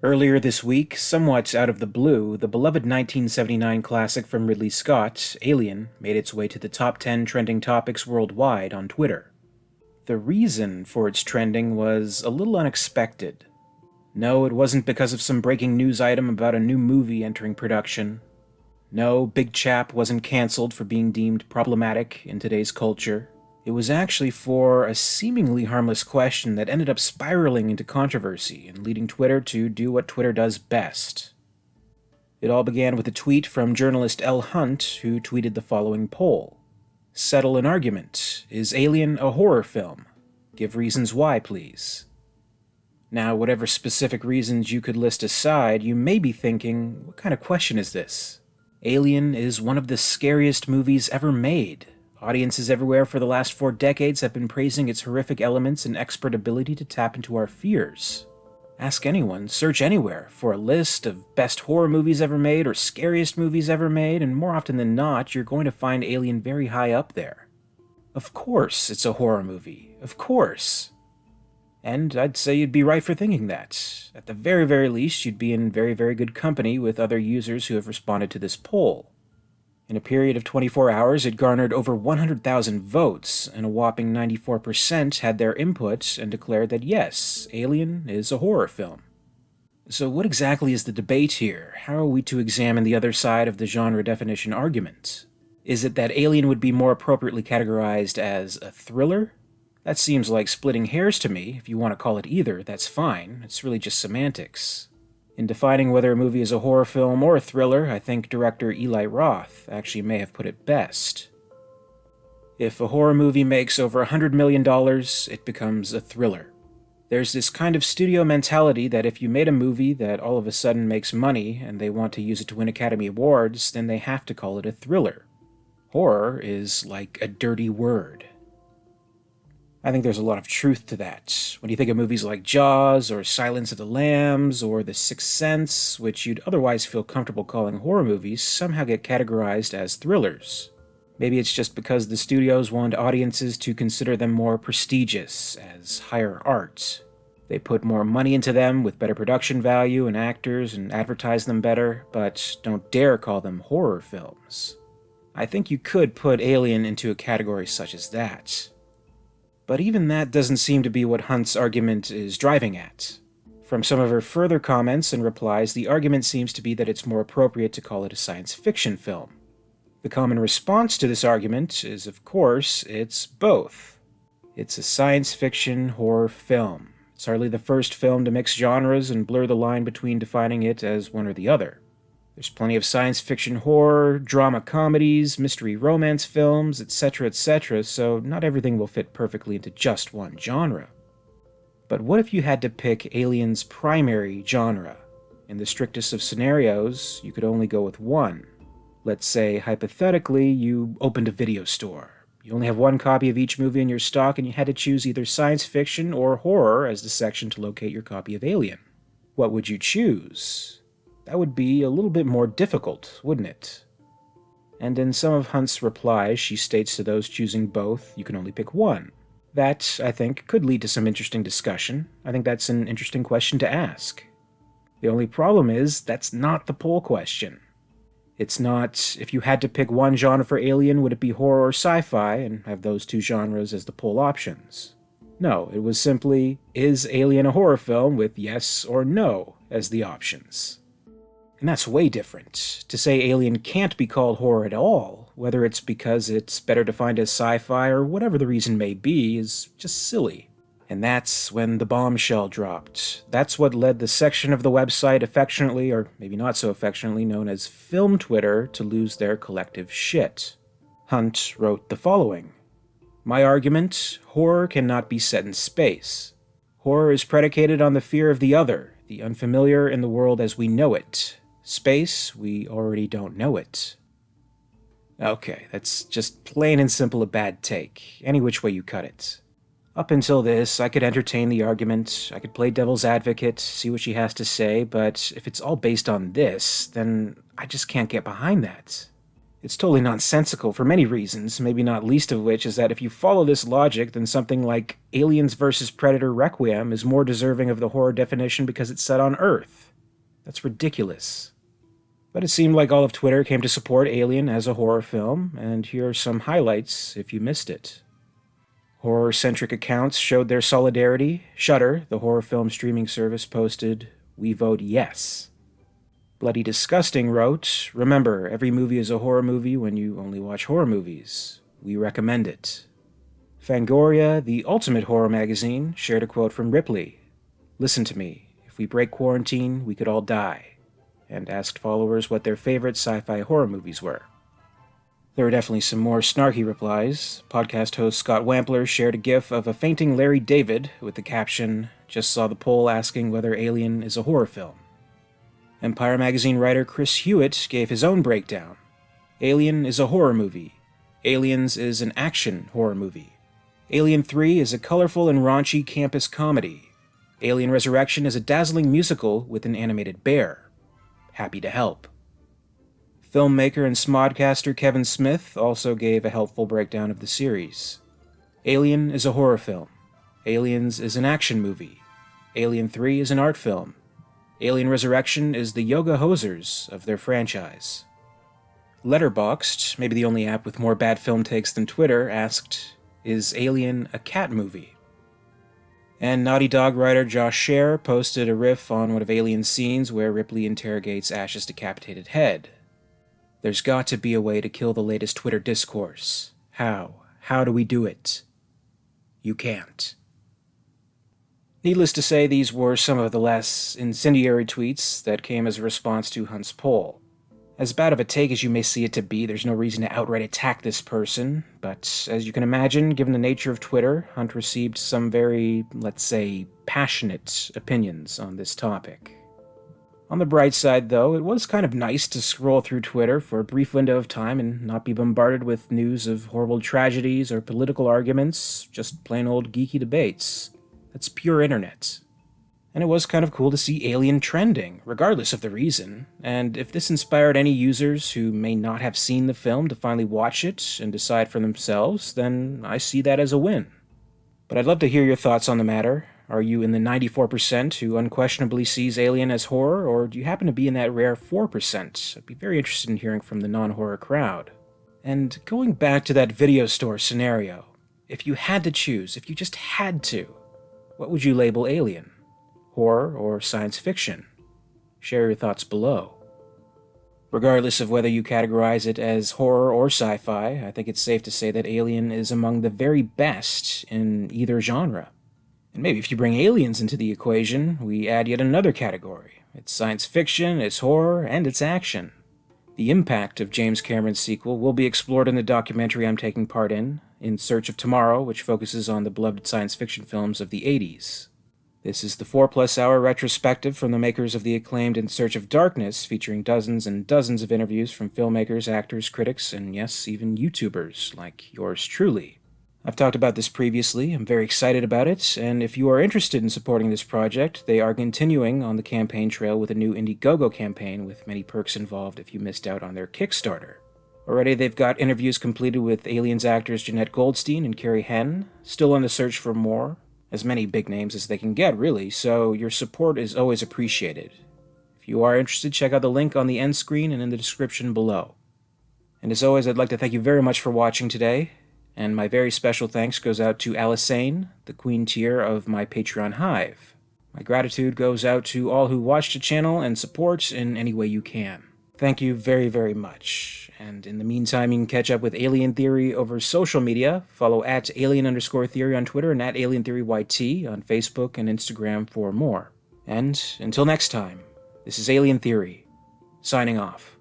Earlier this week, somewhat out of the blue, the beloved 1979 classic from Ridley Scott, Alien, made its way to the top 10 trending topics worldwide on Twitter. The reason for its trending was a little unexpected. No, it wasn't because of some breaking news item about a new movie entering production. No, Big Chap wasn't cancelled for being deemed problematic in today's culture. It was actually for a seemingly harmless question that ended up spiraling into controversy and leading Twitter to do what Twitter does best. It all began with a tweet from journalist L. Hunt, who tweeted the following poll. Settle an argument. Is Alien a horror film? Give reasons why, please. Now, whatever specific reasons you could list aside, you may be thinking, what kind of question is this? Alien is one of the scariest movies ever made. Audiences everywhere for the last 4 decades have been praising its horrific elements and expert ability to tap into our fears. Ask anyone, search anywhere, for a list of best horror movies ever made or scariest movies ever made, and more often than not, you're going to find Alien very high up there. Of course it's a horror movie. Of course. And I'd say you'd be right for thinking that. At the very, very least, you'd be in very, very good company with other users who have responded to this poll. In a period of 24 hours, it garnered over 100,000 votes, and a whopping 94% had their input and declared that yes, Alien is a horror film. So what exactly is the debate here? How are we to examine the other side of the genre definition argument? Is it that Alien would be more appropriately categorized as a thriller? That seems like splitting hairs to me. If you want to call it either, that's fine. It's really just semantics. In defining whether a movie is a horror film or a thriller, I think director Eli Roth actually may have put it best. If a horror movie makes over $100 million, it becomes a thriller. There's this kind of studio mentality that if you made a movie that all of a sudden makes money and they want to use it to win Academy Awards, then they have to call it a thriller. Horror is like a dirty word. I think there's a lot of truth to that. When you think of movies like Jaws, or Silence of the Lambs, or The Sixth Sense, which you'd otherwise feel comfortable calling horror movies, somehow get categorized as thrillers. Maybe it's just because the studios want audiences to consider them more prestigious, as higher art. They put more money into them with better production value and actors and advertise them better, but don't dare call them horror films. I think you could put Alien into a category such as that. But even that doesn't seem to be what Hunt's argument is driving at. From some of her further comments and replies, the argument seems to be that it's more appropriate to call it a science fiction film. The common response to this argument is, of course, it's both. It's a science fiction horror film. It's hardly the first film to mix genres and blur the line between defining it as one or the other. There's plenty of science fiction horror, drama comedies, mystery romance films, etc., so not everything will fit perfectly into just one genre. But what if you had to pick Alien's primary genre? In the strictest of scenarios, you could only go with one. Let's say, hypothetically, you opened a video store. You only have one copy of each movie in your stock, and you had to choose either science fiction or horror as the section to locate your copy of Alien. What would you choose? That would be a little bit more difficult, wouldn't it? And in some of Hunt's replies, she states to those choosing both, you can only pick one. That, I think, could lead to some interesting discussion. I think that's an interesting question to ask. The only problem is, that's not the poll question. It's not, if you had to pick one genre for Alien, would it be horror or sci-fi, and have those two genres as the poll options? No, it was simply, is Alien a horror film with yes or no as the options? And that's way different. To say Alien can't be called horror at all, whether it's because it's better defined as sci-fi or whatever the reason may be, is just silly. And that's when the bombshell dropped. That's what led the section of the website affectionately, or maybe not so affectionately, known as Film Twitter to lose their collective shit. Hunt wrote the following. My argument, horror cannot be set in space. Horror is predicated on the fear of the other, the unfamiliar in the world as we know it. Space, we already don't know it. Okay, that's just plain and simple a bad take, any which way you cut it. Up until this, I could entertain the argument, I could play devil's advocate, see what she has to say, but if it's all based on this, then I just can't get behind that. It's totally nonsensical for many reasons, maybe not least of which is that if you follow this logic, then something like Aliens vs. Predator Requiem is more deserving of the horror definition because it's set on Earth. That's ridiculous. But it seemed like all of Twitter came to support Alien as a horror film, and here are some highlights if you missed it. Horror-centric accounts showed their solidarity. Shudder, the horror film streaming service, posted, "We vote yes." Bloody Disgusting wrote, "Remember, every movie is a horror movie when you only watch horror movies. We recommend it." Fangoria, the ultimate horror magazine, shared a quote from Ripley. "Listen to me. If we break quarantine, we could all die," and asked followers what their favorite sci-fi horror movies were. There were definitely some more snarky replies. Podcast host Scott Wampler shared a gif of a fainting Larry David with the caption, "Just saw the poll asking whether Alien is a horror film." Empire magazine writer Chris Hewitt gave his own breakdown. Alien is a horror movie. Aliens is an action horror movie. Alien 3 is a colorful and raunchy campus comedy. Alien Resurrection is a dazzling musical with an animated bear. Happy to help. Filmmaker and smodcaster Kevin Smith also gave a helpful breakdown of the series. Alien is a horror film. Aliens is an action movie. Alien 3 is an art film. Alien Resurrection is the Yoga Hosers of their franchise. Letterboxd, maybe the only app with more bad film takes than Twitter, asked, "Is Alien a cat movie?" And Naughty Dog writer Josh Scher posted a riff on one of Alien's scenes where Ripley interrogates Ash's decapitated head. "There's got to be a way to kill the latest Twitter discourse. How? How do we do it? You can't." Needless to say, these were some of the less incendiary tweets that came as a response to Hunt's poll. As bad of a take as you may see it to be, there's no reason to outright attack this person, but as you can imagine, given the nature of Twitter, Hunt received some very, let's say, passionate opinions on this topic. On the bright side, though, it was kind of nice to scroll through Twitter for a brief window of time and not be bombarded with news of horrible tragedies or political arguments, just plain old geeky debates. That's pure internet. And it was kind of cool to see Alien trending, regardless of the reason, and if this inspired any users who may not have seen the film to finally watch it and decide for themselves, then I see that as a win. But I'd love to hear your thoughts on the matter. Are you in the 94% who unquestionably sees Alien as horror, or do you happen to be in that rare 4%? I'd be very interested in hearing from the non-horror crowd. And going back to that video store scenario, if you had to choose, if you just had to, what would you label Alien? Horror or science fiction? Share your thoughts below. Regardless of whether you categorize it as horror or sci-fi, I think it's safe to say that Alien is among the very best in either genre. And maybe if you bring aliens into the equation, we add yet another category. It's science fiction, it's horror, and it's action. The impact of James Cameron's sequel will be explored in the documentary I'm taking part in Search of Tomorrow, which focuses on the beloved science fiction films of the 80s. This is the 4+ hour retrospective from the makers of the acclaimed In Search of Darkness, featuring dozens and dozens of interviews from filmmakers, actors, critics, and yes, even YouTubers like yours truly. I've talked about this previously, I'm very excited about it, and if you are interested in supporting this project, they are continuing on the campaign trail with a new Indiegogo campaign with many perks involved if you missed out on their Kickstarter. Already they've got interviews completed with Aliens actors Jeanette Goldstein and Carrie Henn, still on the search for more, as many big names as they can get really, so your support is always appreciated. If you are interested, check out the link on the end screen and in the description below. And as always, I'd like to thank you very much for watching today. And my very special thanks goes out to Alyssane, the queen tier of my Patreon hive. My gratitude goes out to all who watch the channel and support in any way you can. Thank you very, very much. And in the meantime, you can catch up with Alien Theory over social media. Follow at @alien_theory on Twitter and at @alientheoryyt on Facebook and Instagram for more. And until next time, this is Alien Theory, signing off.